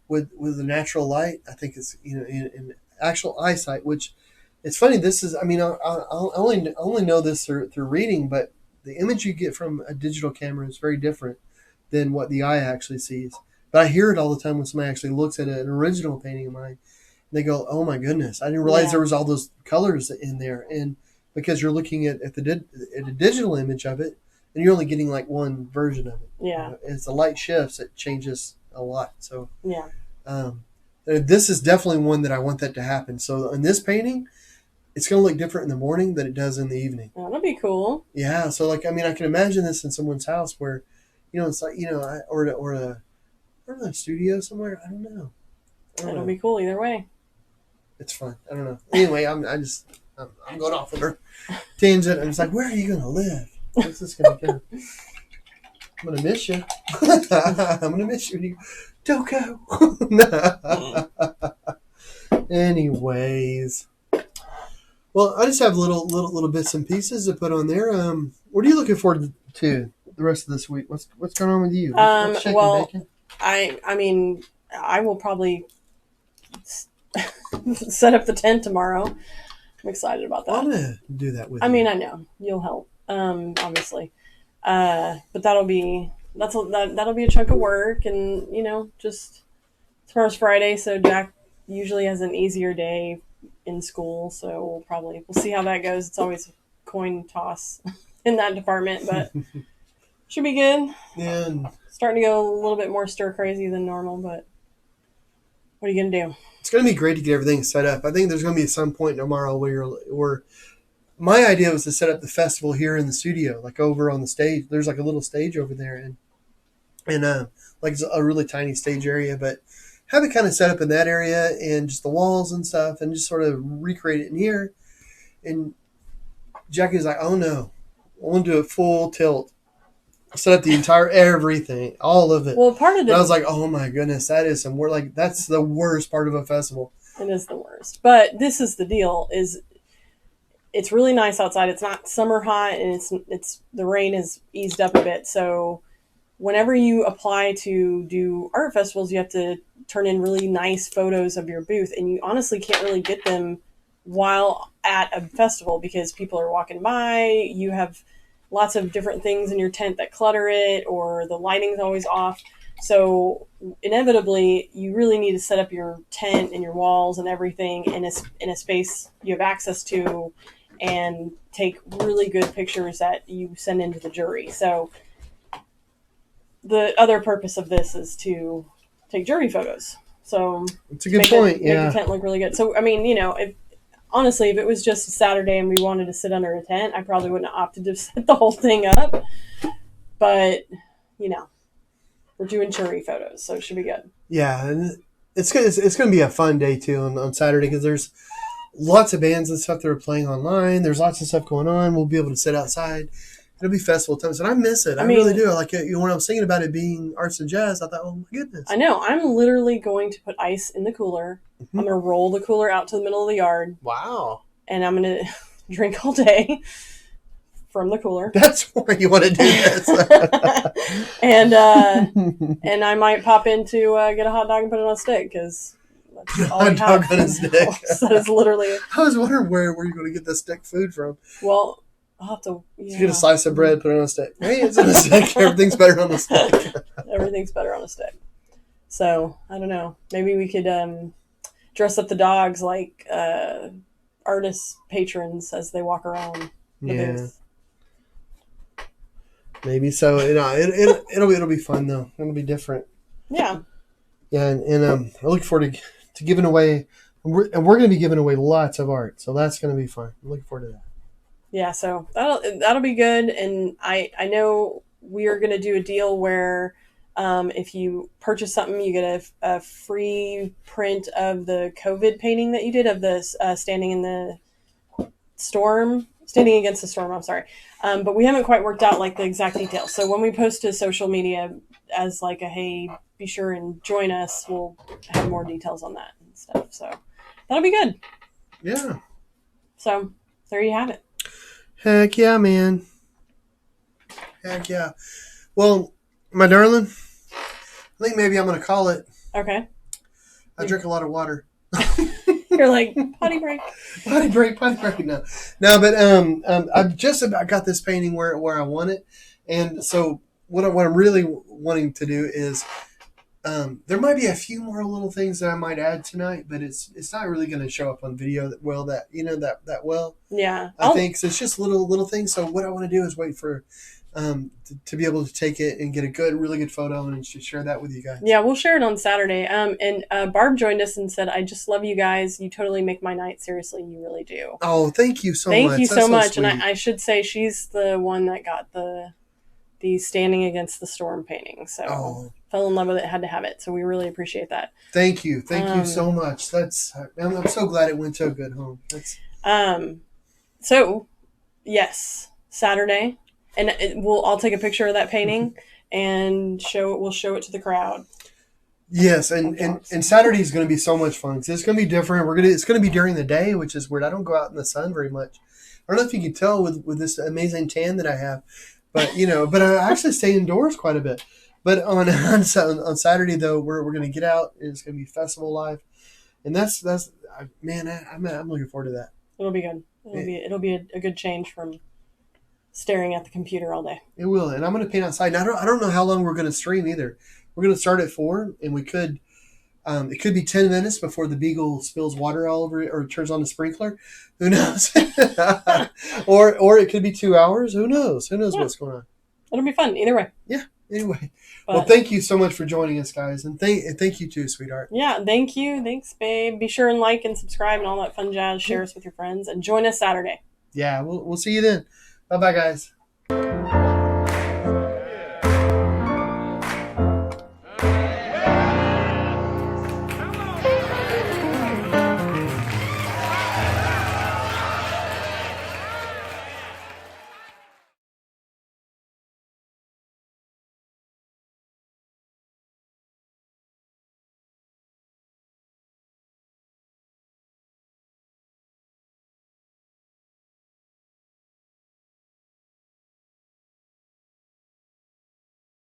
with the natural light, I think it's in actual eyesight, which it's funny. This is I only know this through reading, but the image you get from a digital camera is very different than what the eye actually sees. But I hear it all the time when somebody actually looks at an original painting of mine, and they go, "Oh my goodness, I didn't realize there was all those colors in there." And because you're looking at a digital image of it, and you're only getting like one version of it. Yeah. As the light shifts, it changes a lot. So yeah. This is definitely one that I want that to happen. So in this painting, it's going to look different in the morning than it does in the evening. Oh, that'll be cool. Yeah. So I can imagine this in someone's house where, it's like, or a studio somewhere. I don't know. It'll be cool either way. It's fun. I don't know. Anyway, I'm going off on her tangent. I'm just like, where are you going to live? Where's this going to go? I'm going to miss you. I'm going to miss you. Don't go. Anyways. Well, I just have little bits and pieces to put on there. What are you looking forward to the rest of this week? What's going on with you? What's bacon? I mean, I will probably set up the tent tomorrow. I'm excited about that. I'm gonna do that with you. I mean, I know you'll help, obviously, but that'll be a chunk of work, and just tomorrow's Friday, so Jack usually has an easier day in school, so we'll see how that goes. It's always a coin toss in that department, but should be good. Yeah. Starting to go a little bit more stir crazy than normal, but what are you gonna do? It's gonna be great to get everything set up. I think there's gonna be some point tomorrow where my idea was to set up the festival here in the studio, like over on the stage. There's like a little stage over there, and like a really tiny stage area, but have it kind of set up in that area and just the walls and stuff, and just sort of recreate it in here. And Jackie's like, "Oh no, I want to do it full tilt, set up the entire everything, all of it." Well, part of it, I was like, "Oh my goodness, that is some. We're like, that's the worst part of a festival." It is the worst, but this is the deal: it's really nice outside. It's not summer hot, and it's the rain has eased up a bit. So whenever you apply to do art festivals, you have to turn in really nice photos of your booth, and you honestly can't really get them while at a festival because people are walking by. You have lots of different things in your tent that clutter it, or the lighting's always off. So inevitably, you really need to set up your tent and your walls and everything in a space you have access to, and take really good pictures that you send into the jury. So the other purpose of this is to take jury photos. So it's a good point. Make the tent look really good. So I mean, if it was just a Saturday and we wanted to sit under a tent, I probably wouldn't have opted to set the whole thing up. But we're We're doing cherry photos, so it should be good. Yeah, and it's going to be a fun day too on Saturday because there's lots of bands and stuff that are playing online. There's lots of stuff going on. We'll be able to sit outside. It'll be festival times, and I miss it. I mean, really do. I like it. When I was thinking about it being arts and jazz, I thought, oh my goodness. I know. I'm literally going to put ice in the cooler. Mm-hmm. I'm going to roll the cooler out to the middle of the yard. Wow. And I'm going to drink all day from the cooler. That's why you want to do this. and I might pop in to get a hot dog and put it on a stick because that's all I have. Hot dog on a stick. So it's literally. I was wondering where you're going to get the stick food from. Well, I'll have to. Yeah. So you get a slice of bread, put it on a stick. Hey, it's on a stick. Everything's better on a stick. Everything's better on a stick. So I don't know. Maybe we could dress up the dogs like artist patrons as they walk around the booth. Maybe so. It'll be fun though. It'll be different. Yeah. Yeah, and I look forward to giving away, and we're going to be giving away lots of art, so that's going to be fun. I'm looking forward to that. Yeah, so that'll be good, and I know we are going to do a deal where if you purchase something, you get a free print of the COVID painting that you did of this standing against the storm. I'm sorry, but we haven't quite worked out like the exact details. So when we post to social media as like a hey, be sure and join us, we'll have more details on that and stuff. So that'll be good. Yeah. So there you have it. Heck yeah, man. Heck yeah. Well, my darling, I think maybe I'm going to call it. Okay. I drink a lot of water. You're like, potty break. Potty break. No, but I've just about got this painting where I want it. And so what I'm really wanting to do is there might be a few more little things that I might add tonight, but it's not really going to show up on video that well. Yeah, I think so. It's just little things. So what I want to do is wait for to be able to take it and get a really good photo and share that with you guys. Yeah, we'll share it on Saturday. And Barb joined us and said, "I just love you guys. You totally make my night. Seriously, you really do." Oh, thank you so much. Thank you so much. Sweet. And I should say she's the one that got the standing against the storm painting. So fell in love with it, had to have it. So we really appreciate that. Thank you so much. I'm so glad it went to a good home. So yes, Saturday, and I'll take a picture of that painting and we'll show it to the crowd. Yes, and Saturday is going to be so much fun. It's going to be different. It's going to be during the day, which is weird. I don't go out in the sun very much. I don't know if you can tell with this amazing tan that I have, but I actually stay indoors quite a bit. But on Saturday though, we're going to get out. And it's going to be festival life, and that's man, I'm looking forward to that. It'll be good. It'll be a good change from staring at the computer all day. It will, and I'm going to paint outside. And I don't know how long we're going to stream either. We're going to start at 4, and we could. It could be 10 minutes before the beagle spills water all over it or turns on the sprinkler. Who knows? or it could be 2 hours. Who knows? Who knows what's going on? It'll be fun either way. Yeah. Anyway, well, thank you so much for joining us, guys, and thank you too, sweetheart. Yeah, thank you. Thanks, babe. Be sure and like and subscribe and all that fun jazz. Share us with your friends and join us Saturday. Yeah, we'll see you then. Bye-bye, guys.